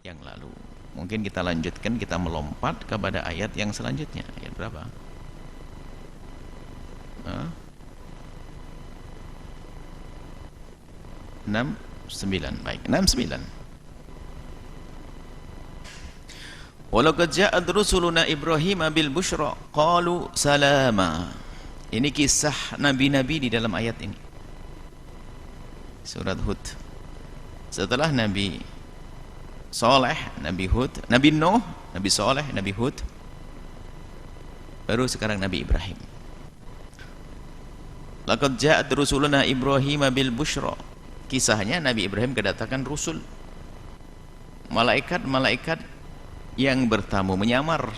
yang lalu. Mungkin kita lanjutkan, kita melompat kepada ayat yang selanjutnya. Ayat berapa? 69. Baik, 69. Walaqad ja'at rusuluna Ibrahim bil busyra qalu salama. Ini kisah nabi-nabi di dalam ayat ini. Surat Hud. Setelah Nabi Saleh, Nabi Hud, Nabi Nuh, Nabi Saleh, Nabi Hud, baru sekarang Nabi Ibrahim. Laqad ja'at rusuluna Ibrahim bil busyra. Kisahnya Nabi Ibrahim kedatangan rusul, malaikat-malaikat yang bertamu, menyamar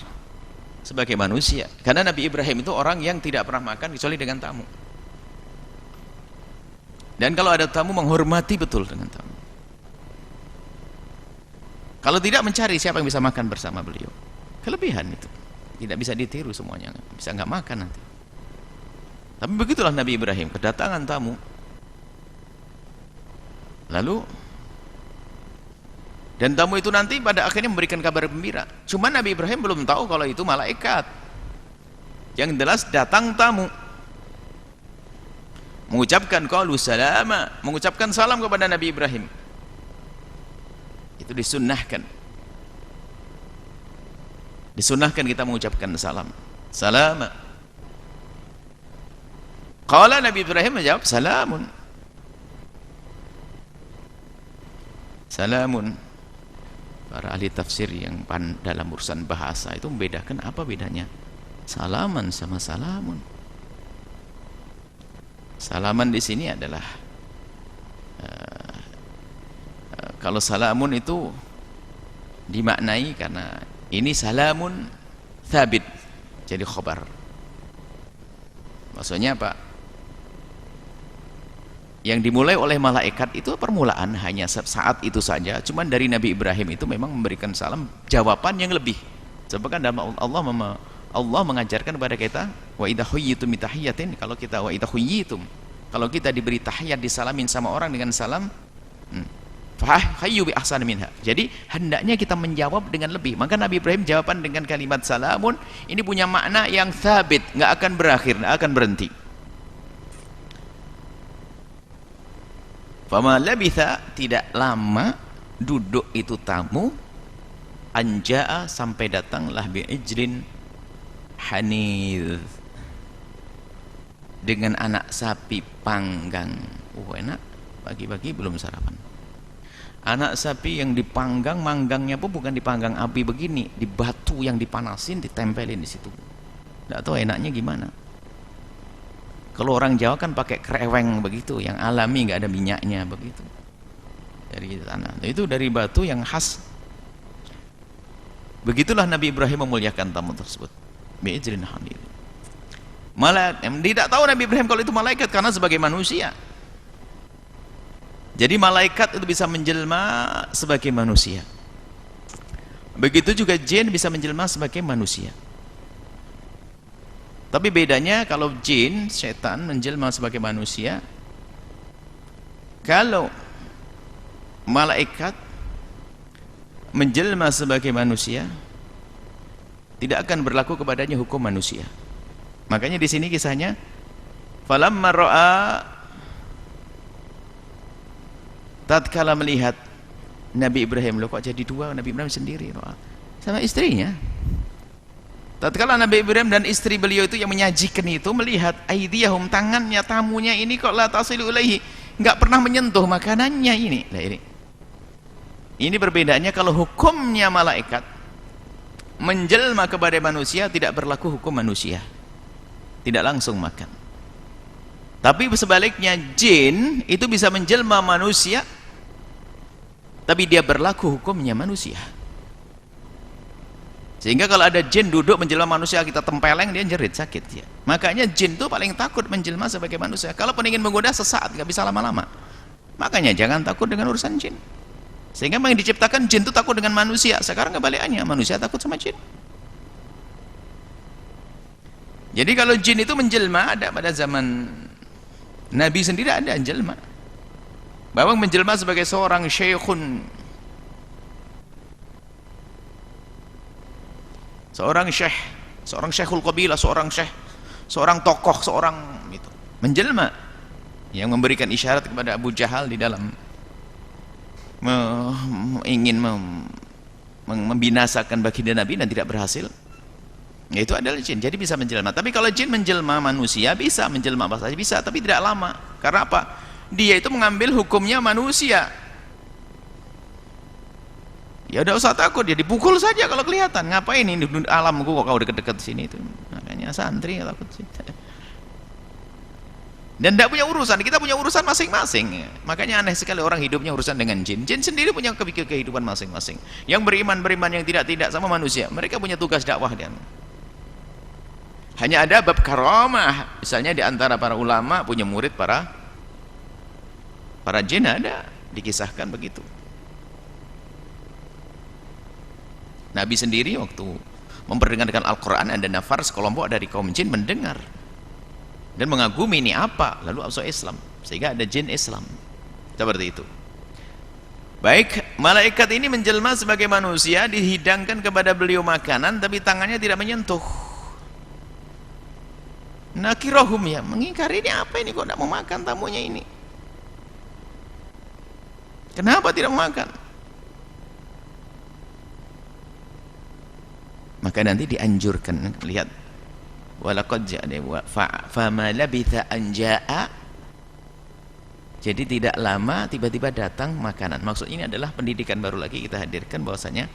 sebagai manusia. Karena Nabi Ibrahim itu orang yang tidak pernah makan kecuali dengan tamu. Dan kalau ada tamu menghormati betul dengan tamu. Kalau tidak mencari siapa yang bisa makan bersama beliau. Kelebihan itu. Tidak bisa ditiru semuanya. Bisa nggak makan nanti. Tapi begitulah Nabi Ibrahim, kedatangan tamu. Lalu dan tamu itu nanti pada akhirnya memberikan kabar gembira. Cuma Nabi Ibrahim belum tahu kalau itu malaikat. Yang jelas datang tamu, mengucapkan qalu salama, mengucapkan salam kepada Nabi Ibrahim. Itu disunnahkan. Disunnahkan kita mengucapkan salam. Salama. Qala Nabi Ibrahim menjawab salamun. Salamun. Para ahli tafsir yang dalam urusan bahasa itu membedakan apa bedanya salaman sama salamun. Salaman di sini adalah kalau salamun itu dimaknai karena ini salamun thabit, jadi khobar. Maksudnya apa? Yang dimulai oleh malaikat itu permulaan hanya saat itu saja. Cuman dari Nabi Ibrahim itu memang memberikan salam jawaban yang lebih. Sebab kan dalam Allah mengajarkan kepada kita wa idza huyyitum bitahiyatin, kalau kita wa idza huyyitum, kalau kita diberi tahiyat disalamin sama orang dengan salam, fa hayyu bi ahsani minha. Jadi hendaknya kita menjawab dengan lebih. Maka Nabi Ibrahim jawaban dengan kalimat salamun ini punya makna yang thabit, enggak akan berakhir, enggak akan berhenti. Fama labitha, tidak lama duduk itu tamu, anja'a, sampai datanglah bi'ijlin hanidh, dengan anak sapi panggang. Enak, pagi-pagi belum sarapan. Anak sapi yang dipanggang, manggangnya pun bukan dipanggang api begini, di batu yang dipanasin, ditempelin di situ. Tidak tahu enaknya gimana. Kalau orang Jawa kan pakai kreweng begitu, yang alami, nggak ada minyaknya begitu. Dari tanah. Itu dari batu yang khas. Begitulah Nabi Ibrahim memuliakan tamu tersebut. Bi'ijrin hanidh. Tidak tahu Nabi Ibrahim kalau itu malaikat karena sebagai manusia. Jadi malaikat itu bisa menjelma sebagai manusia. Begitu juga jin bisa menjelma sebagai manusia. Tapi bedanya kalau jin, setan menjelma sebagai manusia, kalau malaikat menjelma sebagai manusia, tidak akan berlaku kepadanya hukum manusia. Makanya di sini kisahnya, falamma ra'a, tatkala melihat Nabi Ibrahim, loh kok jadi dua, Nabi Ibrahim sendiri ra'a, sama istrinya. Tatkala Nabi Ibrahim dan istri beliau itu yang menyajikan itu melihat aidiyahum, tangannya tamunya ini kok la tasilu ilaihi, enggak pernah menyentuh makanannya ini. Nah ini perbedaannya. Kalau hukumnya malaikat menjelma kepada manusia tidak berlaku hukum manusia, tidak langsung makan. Tapi sebaliknya jin itu bisa menjelma manusia tapi dia berlaku hukumnya manusia. Sehingga kalau ada jin duduk menjelma manusia, kita tempeleng, dia jerit, sakit ya. Makanya jin itu paling takut menjelma sebagai manusia. Kalaupun ingin menggoda sesaat, nggak bisa lama-lama. Makanya jangan takut dengan urusan jin. Sehingga yang diciptakan jin itu takut dengan manusia. Sekarang kebalikannya, manusia takut sama jin. Jadi kalau jin itu menjelma, ada pada zaman Nabi sendiri ada jelma. Bahwa menjelma sebagai seorang syekhun seorang syekh, seorang syekhul qabilah, seorang syekh, seorang tokoh, seorang itu menjelma yang memberikan isyarat kepada Abu Jahal di dalam ingin membinasakan baginda Nabi dan tidak berhasil. Itu adalah jin, jadi bisa menjelma. Tapi kalau jin menjelma manusia, bisa menjelma apa saja bisa, tapi tidak lama. Karena apa? Dia itu mengambil hukumnya manusia. Ya udah usah takut, dia dipukul saja kalau kelihatan. Ngapain ini alamku kok kau deket-deket sini itu? Makanya santri takut sih. Dan tidak punya urusan, kita punya urusan masing-masing. Makanya aneh sekali orang hidupnya urusan dengan jin. Jin sendiri punya kehidupan masing-masing. Yang beriman, yang tidak sama manusia. Mereka punya tugas dakwah dan hanya ada bab karamah. Misalnya di antara para ulama punya murid para jin, ada dikisahkan begitu. Nabi sendiri waktu memperdengarkan Al-Quran, ada nafar sekelompok dari kaum jin mendengar dan mengagumi ini apa, lalu masuk Islam, sehingga ada jin Islam seperti itu. Baik, malaikat ini menjelma sebagai manusia, dihidangkan kepada beliau makanan tapi tangannya tidak menyentuh. Nakirohum, ya mengingkari, ini apa ini kok tidak mau makan tamunya ini, kenapa tidak mau makan? Maka nanti dianjurkan, lihat, walaqad ja'a fama labitha an jaa, jadi tidak lama tiba-tiba datang makanan. Maksud ini adalah pendidikan baru lagi kita hadirkan, bahwasanya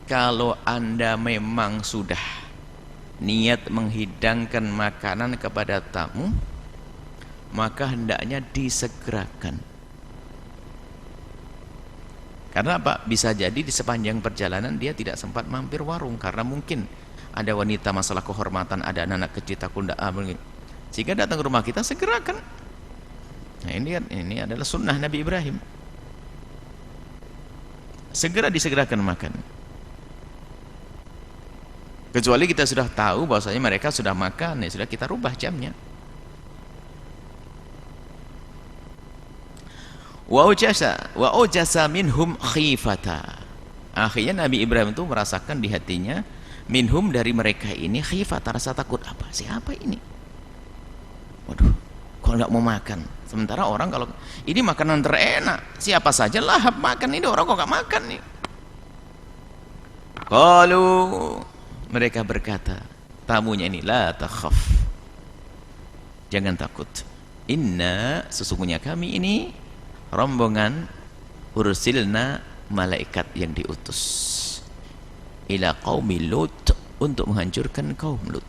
kalau Anda memang sudah niat menghidangkan makanan kepada tamu, maka hendaknya disegerakan. Karena apa? Bisa jadi di sepanjang perjalanan dia tidak sempat mampir warung, karena mungkin ada wanita, masalah kehormatan, ada anak-anak kecil takut tidak, sehingga datang ke rumah kita, segerakan. Nah ini adalah sunnah Nabi Ibrahim, segera disegerakan makan. Kecuali kita sudah tahu bahwasanya mereka sudah makan, ya sudah, kita rubah jamnya. Wa ujasa minhum khifata. Akhirnya Nabi Ibrahim itu merasakan di hatinya, minhum, dari mereka ini, khifata, rasa takut. Apa? Siapa ini? Waduh, kok nggak mau makan? Sementara orang kalau ini makanan terenak, siapa saja lahap makan, ini orang kok nggak makan nih? Qalu, mereka berkata, tamunya ini, la takhaf, jangan takut, inna, sesungguhnya kami ini rombongan ursilna, malaikat yang diutus, ila qaumi Lut, untuk menghancurkan kaum Lut.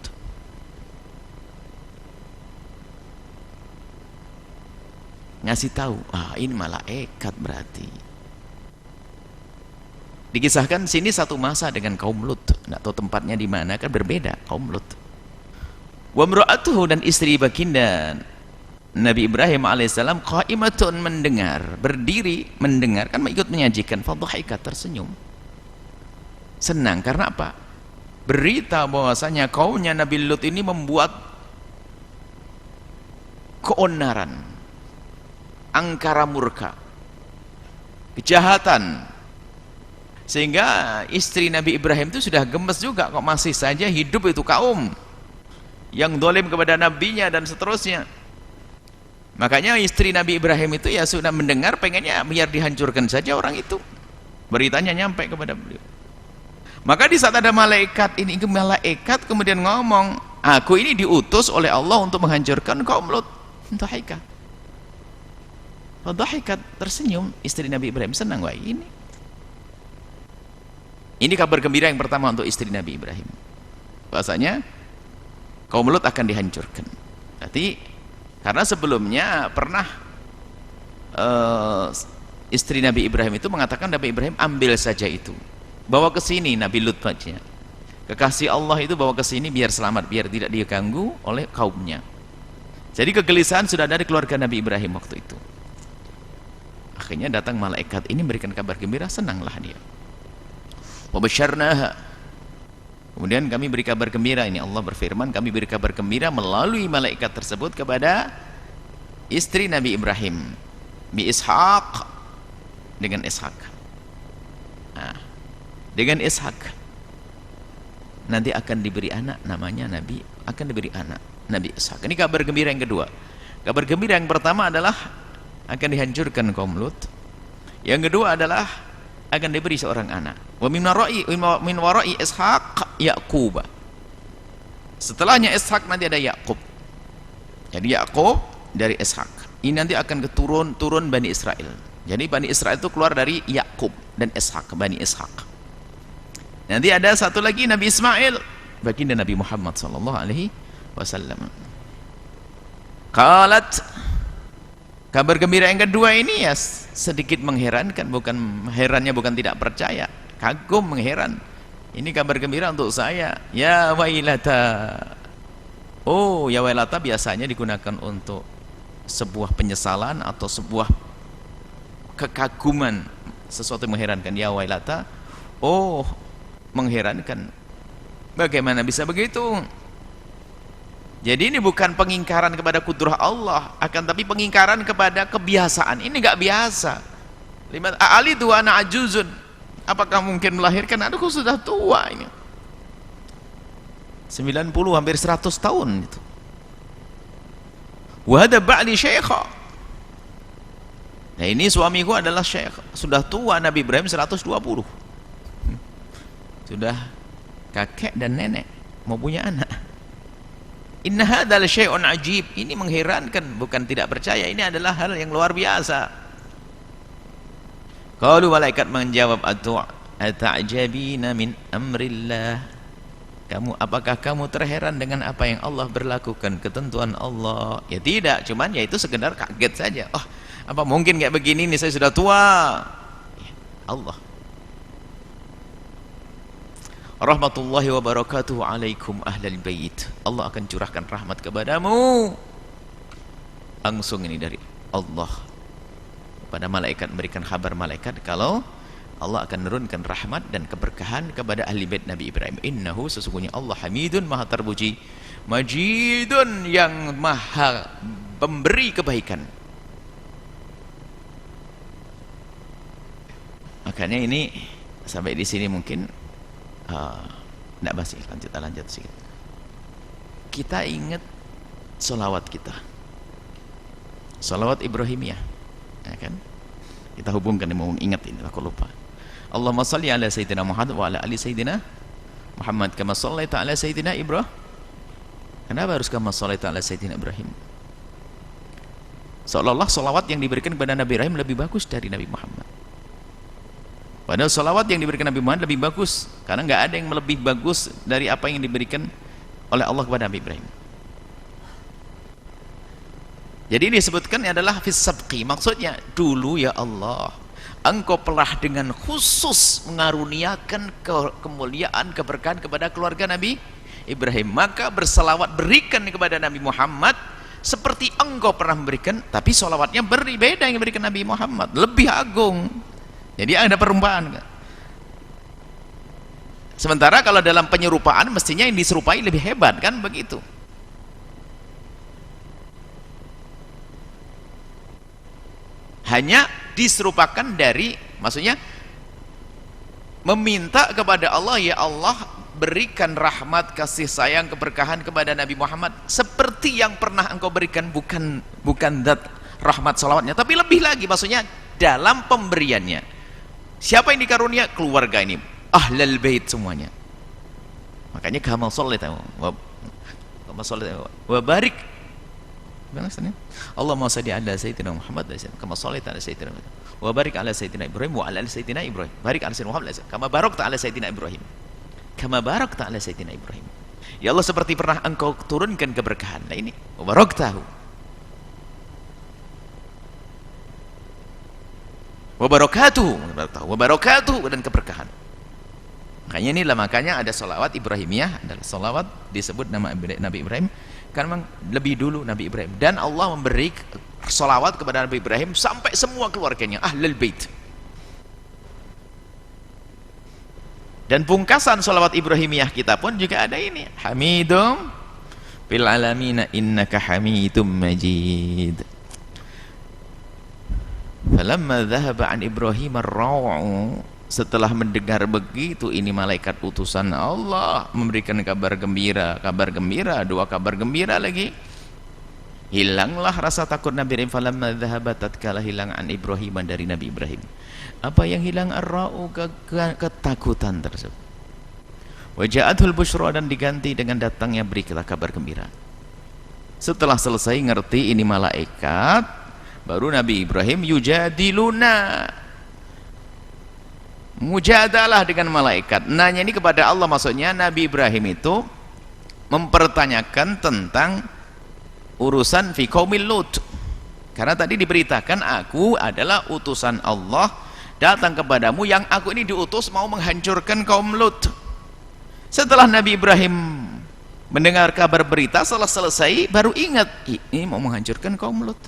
Ngasih tahu, ini malaikat berarti. Dikisahkan sini satu masa dengan kaum Lut, nggak tahu tempatnya di mana, kan berbeda kaum Lut. Wa imra'atuhu, dan istri baginda Nabi Ibrahim alaihissalam, qaimatun, mendengar, berdiri mendengar, kan ikut menyajikan, fadhahikat, tersenyum, senang. Karena apa? Berita bahwasanya kaumnya Nabi Lut ini membuat keonaran, angkara murka, kejahatan, sehingga istri Nabi Ibrahim itu sudah gemes juga, kok masih saja hidup itu kaum yang dolim kepada nabinya dan seterusnya. Makanya istri Nabi Ibrahim itu ya sudah mendengar, pengennya biar dihancurkan saja orang itu. Beritanya nyampe kepada beliau. Maka di saat ada malaikat ini, malaikat kemudian ngomong, aku ini diutus oleh Allah untuk menghancurkan kaum Lut. Dhahikat, dhahikat, tersenyum istri Nabi Ibrahim, senang. Wah, ini kabar gembira yang pertama untuk istri Nabi Ibrahim, bahasanya kaum Lut akan dihancurkan. Berarti karena sebelumnya pernah istri Nabi Ibrahim itu mengatakan, Nabi Ibrahim ambil saja itu, bawa ke sini Nabi Lut saja, kekasih Allah itu bawa ke sini biar selamat, biar tidak diganggu oleh kaumnya. Jadi kegelisahan sudah ada di keluarga Nabi Ibrahim waktu itu. Akhirnya datang malaikat ini memberikan kabar gembira, senanglah dia. Wa basyarnaha, kemudian kami beri kabar gembira, ini Allah berfirman, kami beri kabar gembira melalui malaikat tersebut kepada istri Nabi Ibrahim, bi Ishaq, dengan Ishaq. Nah, dengan Ishaq. nanti akan diberi anak, namanya Nabi, akan diberi anak Nabi Ishak. Ini kabar gembira yang kedua. Kabar gembira yang pertama adalah akan dihancurkan kaum Lut. Yang kedua adalah akan diberi seorang anak. Wa min wara'i Ishaq Yaqub. Setelahnya Ishak nanti ada Yakub. Jadi Yakub dari Ishak. Ini nanti akan turun Bani Israel. Jadi Bani Israel itu keluar dari Yakub dan Ishak, Bani Ishak. Nanti ada satu lagi Nabi Ismail, baginda Nabi Muhammad sallallahu alaihi wasallam. Qalat, kabar gembira yang kedua ini ya sedikit mengherankan, herannya bukan tidak percaya, kagum, mengheran. Ini kabar gembira untuk saya. Ya wailata. Oh, ya wailata biasanya digunakan untuk sebuah penyesalan atau sebuah kekaguman, sesuatu yang mengherankan. Ya wailata. Oh, mengherankan. Bagaimana bisa begitu? Jadi ini bukan pengingkaran kepada kudrah Allah, akan tapi pengingkaran kepada kebiasaan. Ini enggak biasa. Ali tu ana ajuzun. Apakah mungkin melahirkan? Aduh, sudah tua ini. 90 hampir 100 tahun itu. Wa hada ba'li syaikha. Nah, ini suamiku adalah syekh, sudah tua. Nabi Ibrahim 120. Sudah kakek dan nenek, mau punya anak. Inna hadzal syai'un ajib. Ini mengherankan, bukan tidak percaya. Ini adalah hal yang luar biasa. Qalu, malaikat menjawab, ata'jabina min amrillah. Apakah kamu terheran dengan apa yang Allah berlakukan, ketentuan Allah? Ya tidak, cuman ya itu sekedar kaget saja. Oh, apa mungkin kayak begini nih, saya sudah tua. Ya, Allah. Rahmatullahi wa barakatuhu alaikum ahlal bait. Allah akan curahkan rahmat kepadamu. Langsung ini dari Allah. Pada malaikat, memberikan kabar malaikat kalau Allah akan menurunkan rahmat dan keberkahan kepada ahli bait Nabi Ibrahim. Innahu, sesungguhnya Allah Hamidun, maha terpuji, Majidun, yang maha pemberi kebaikan. Makanya ini sampai di sini mungkin tidak basi, lanjut sedikit. Kita ingat salawat kita, salawat Ibrahimiyah. Ya kan? Kita hubungkan, mau ingat ini, aku lupa. Allahumma salli ala sayyidina Muhammad wa ala ali sayyidina Muhammad kama sallaita ala sayyidina Ibrahim. Kenapa harus kama sallaita ala sayyidina Ibrahim? Seolah-olah salawat yang diberikan kepada Nabi Ibrahim lebih bagus dari Nabi Muhammad. Padahal salawat yang diberikan Nabi Muhammad lebih bagus, karena nggak ada yang lebih bagus dari apa yang diberikan oleh Allah kepada Nabi Ibrahim. Jadi ini disebutkan adalah fis sabqi, maksudnya dulu ya Allah, Engkau telah dengan khusus mengaruniakan kemuliaan, keberkahan kepada keluarga Nabi Ibrahim, maka berselawat berikan kepada Nabi Muhammad seperti Engkau pernah memberikan, tapi selawatnya berbeda yang diberikan Nabi Muhammad, lebih agung. Jadi ada perumpamaan. Sementara kalau dalam penyerupaan mestinya yang diserupai lebih hebat, kan begitu. Hanya diserupakan dari, maksudnya meminta kepada Allah, ya Allah berikan rahmat, kasih sayang, keberkahan kepada Nabi Muhammad seperti yang pernah Engkau berikan, bukan dat rahmat salawatnya, tapi lebih lagi, maksudnya dalam pemberiannya. Siapa yang dikarunia? Keluarga ini, ahlul bait semuanya. Makanya kama shallita wa barik. Allahumma shalli ala sayyidina Muhammad kama shallaita ala sayyidina Muhammad wa barik ala sayyidina Ibrahim wa ala ali sayyidina Ibrahim. Barik ala sayyidina Muhammad kama barakta ala sayyidina Ibrahim. Kama barakta ala sayyidina Ibrahim. Ya Allah, seperti pernah Engkau turunkan keberkahan. Nah ini wa baraktahu. Wa barakatuh dan keberkahan. Makanya ada salawat Ibrahimiyah, adalah salawat disebut nama Nabi Ibrahim karena memang lebih dulu Nabi Ibrahim, dan Allah memberi salawat kepada Nabi Ibrahim sampai semua keluarganya ahlul bait. Dan pungkasan salawat Ibrahimiyah kita pun juga ada ini, Hamidum fil alamina innaka Hamidum Majid. Falamma dhahaba an Ibrahim ar-raw'u, Setelah mendengar begitu, ini malaikat utusan Allah memberikan kabar gembira, dua kabar gembira lagi. Hilanglah rasa takut Nabi Ibrahim. Falamma dhahabat, tatkala hilang an Ibrahim, dari Nabi Ibrahim. Apa yang hilang? Ar-ra'u, ketakutan tersebut. Waja'atul busyra, dan diganti dengan datangnya berita kabar gembira. Setelah selesai ngerti ini malaikat, baru Nabi Ibrahim yujadiluna, mujadalah dengan malaikat. Nanya ini kepada Allah, maksudnya Nabi Ibrahim itu mempertanyakan tentang urusan fi qaumil Lut. Karena tadi diberitakan, aku adalah utusan Allah datang kepadamu, yang aku ini diutus mau menghancurkan kaum Lut. Setelah Nabi Ibrahim mendengar kabar berita, setelah selesai baru ingat, ini mau menghancurkan kaum Lut.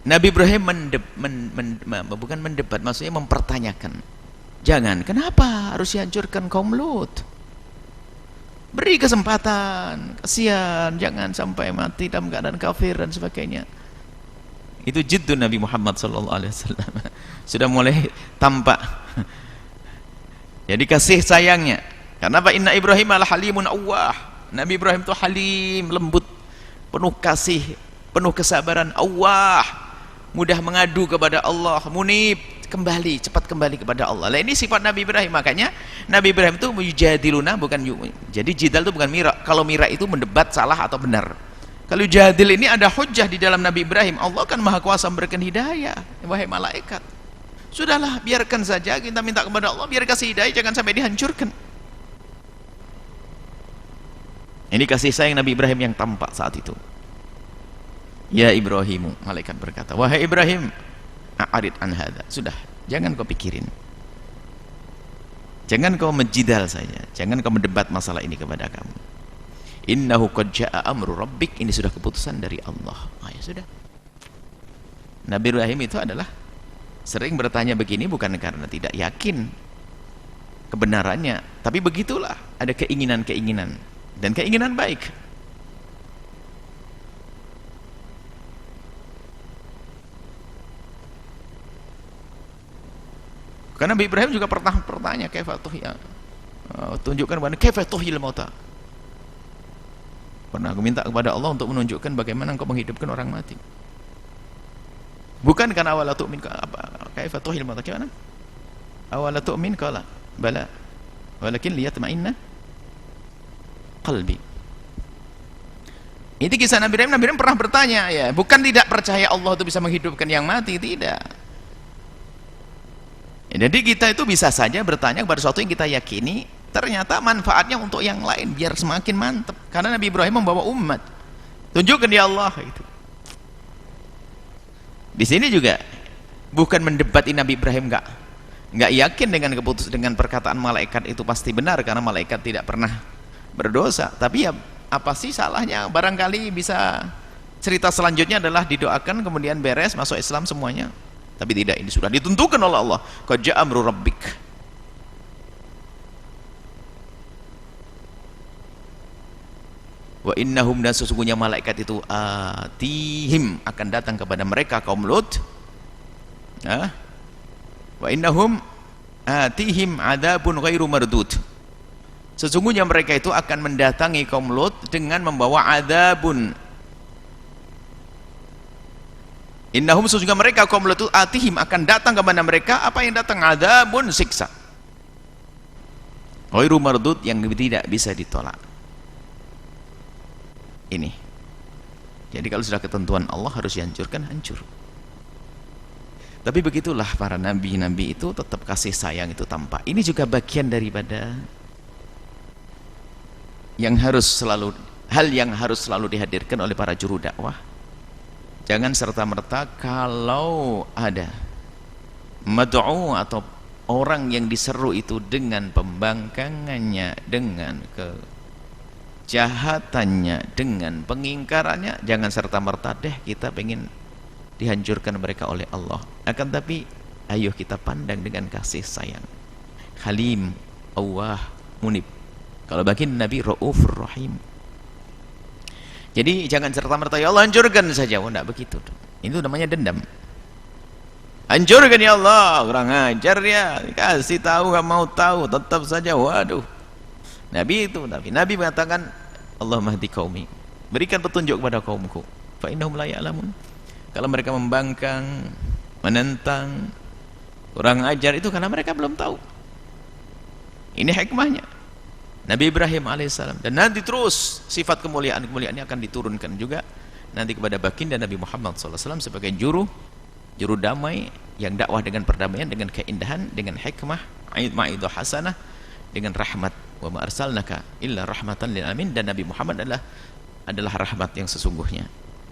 Nabi Ibrahim bukan mendebat, maksudnya mempertanyakan. Jangan, kenapa harus dihancurkan kaum Lut? Beri kesempatan, kasihan, jangan sampai mati dalam keadaan kafir dan sebagainya. Itu jiddun Nabi Muhammad SAW. Sudah mulai tampak. Jadi kasih sayangnya. Karena inna Ibrahim ala halimun awwah. Nabi Ibrahim itu halim, lembut, penuh kasih, penuh kesabaran, awwah, mudah mengadu kepada Allah, munib, kembali, cepat kembali kepada Allah. Nah, ini sifat Nabi Ibrahim. Makanya Nabi Ibrahim itu yujadiluna, bukan jadi jidal itu bukan mira. Kalau mira itu mendebat salah atau benar. Kalau jadil ini ada hujjah di dalam Nabi Ibrahim. Allah kan maha kuasa memberikan hidayah, wahai malaikat. Sudahlah, biarkan saja, kita minta kepada Allah biar kasih hidayah, jangan sampai dihancurkan. Ini kasih sayang Nabi Ibrahim yang tampak saat itu. Ya Ibrahimu, malaikat berkata, wahai Ibrahim, a'arid an hadza, sudah, jangan kau pikirin, jangan kau menjidal saja, jangan kau mendebat masalah ini kepada kamu. Innahu qad jaa'a amru rabbik, ini sudah keputusan dari Allah. Ya sudah. Nabi Ibrahim itu adalah sering bertanya begini bukan karena tidak yakin kebenarannya, tapi begitulah, ada keinginan-keinginan dan keinginan baik. Karena Nabi Ibrahim juga pernah bertanya, kaifa tuhya, tunjukkan bagaimana kaifa tuhyil mauta. Pernah aku minta kepada Allah untuk menunjukkan bagaimana engkau menghidupkan orang mati. Bukan karena awala tu'min, kaifa tuhyil mauta, gimana? Awala tu'min, qala bala walakin liyatma'inna qalbi. Ini kisah Nabi Ibrahim. Nabi Ibrahim pernah bertanya, ya, bukan tidak percaya Allah itu bisa menghidupkan yang mati, tidak. Jadi kita itu bisa saja bertanya kepada sesuatu yang kita yakini, ternyata manfaatnya untuk yang lain, biar semakin mantap. Karena Nabi Ibrahim membawa umat, tunjukkan ya Allah gitu. Di sini juga bukan mendebati Nabi Ibrahim nggak yakin dengan perkataan malaikat itu pasti benar, karena malaikat tidak pernah berdosa. Tapi ya apa sih salahnya? Barangkali bisa cerita selanjutnya adalah didoakan kemudian beres, masuk Islam semuanya. Tapi tidak, ini sudah ditentukan oleh Allah. Qad jaa'a amru rabbik. Wa innahum, dan sesungguhnya malaikat itu atihim, akan datang kepada mereka kaum Lut. Wa innahum atihim adzabun ghairu mardud. Sesungguhnya mereka itu akan mendatangi kaum Lut dengan membawa adzabun. Innahum, sesungguhnya mereka kaum Lut atihim, akan datang kepada mereka apa yang datang? Adzabun, siksa. Ghairu mardud, yang tidak bisa ditolak. Ini. Jadi kalau sudah ketentuan Allah harus dihancurkan, hancur. Tapi begitulah para nabi-nabi itu, tetap kasih sayang itu tampak. Ini juga bagian daripada yang harus selalu, hal yang harus selalu dihadirkan oleh para juru dakwah. Jangan serta-merta kalau ada mad'u atau orang yang diseru itu dengan pembangkangannya, dengan kejahatannya, dengan pengingkarannya, jangan serta-merta deh kita pengen dihancurkan mereka oleh Allah. Akan tapi ayo kita pandang dengan kasih sayang, Halim, Awwah, Munib. Kalau bagi Nabi Raufur Rahim. Jadi jangan serta-merta ya Allah hancurkan saja. Oh, enggak begitu. Itu namanya dendam. Hancurkan ya Allah, kurang ajar dia, kasih tahu nggak mau tahu, tetap saja. Waduh, Nabi itu, Nabi mengatakan, Allahumma hdi qaumi, berikan petunjuk kepada kaumku, fa innahum la ya'lamun. Kalau mereka membangkang, menentang, kurang ajar, itu karena mereka belum tahu. Ini hikmahnya Nabi Ibrahim alaihissalam. Dan nanti terus sifat kemuliaan ini akan diturunkan juga nanti kepada baginda Nabi Muhammad SAW sebagai juru damai yang dakwah dengan perdamaian, dengan keindahan, dengan hikmah, ma'idah hasanah, dengan rahmat. Wa ma arsalnaka illa rahmatan lil alamin. Dan Nabi Muhammad adalah rahmat yang sesungguhnya.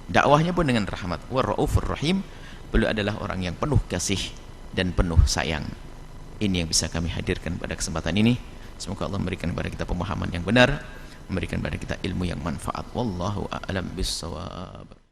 Dakwahnya pun dengan rahmat. Wa raufur rahim, beliau adalah orang yang penuh kasih dan penuh sayang. Ini yang bisa kami hadirkan pada kesempatan ini. Semoga Allah memberikan kepada kita pemahaman yang benar, memberikan kepada kita ilmu yang manfaat. Wallahu a'lam bissawab.